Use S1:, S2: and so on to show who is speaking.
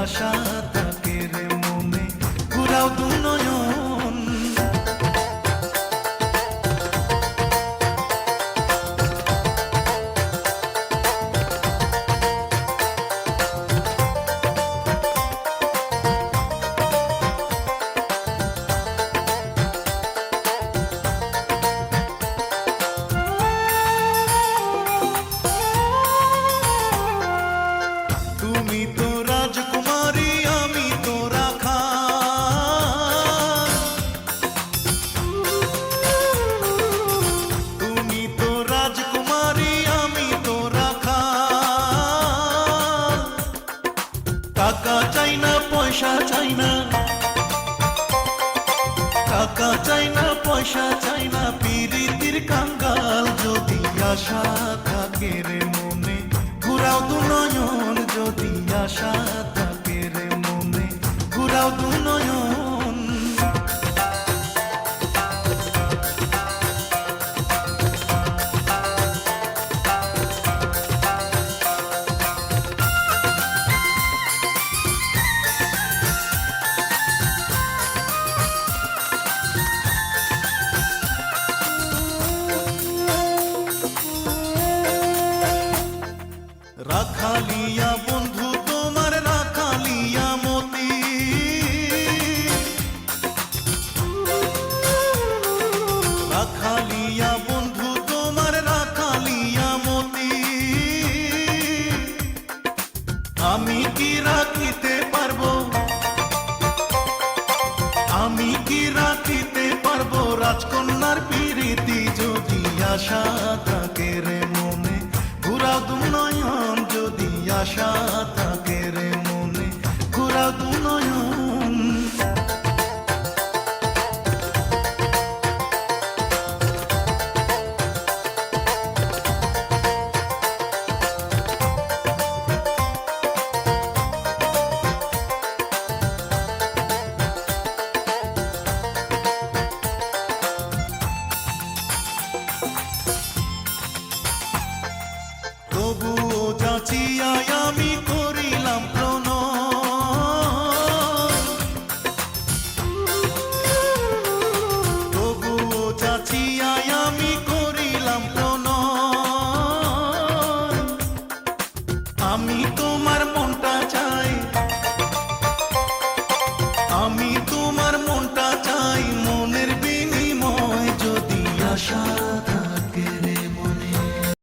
S1: আশা থাকে রে মনে, ঘুরাও দু নয়ন। তুমি তো রাজকুমারী, আমি তো রাখা, তুমি তো রাজকুমারী, আমি তো রাখা। টাকা চাই না, পয়সা চাই না, টাকা চাই না, পয়সা চাই না, পিরিতির কাঙ্গাল যদি আশা থাকে রে মনে, ঘুরাও দু নয়ন। যদি আশা থাকে রে মনে, ঘুরাও দু নয়ন। রাখালিয়া বন্ধু তোমার, রাখালিয়া মতি, রাখালিয়া বন্ধু তোমার, রাখালিয়া মতি। আমি কি রাখিতে পারবো, আমি কি রাখিতে পারবো রাজকন্যার প্রীতি, যদি আশা থাকে রে মনে, ঘুরাও দু নয়ন। যদি আশা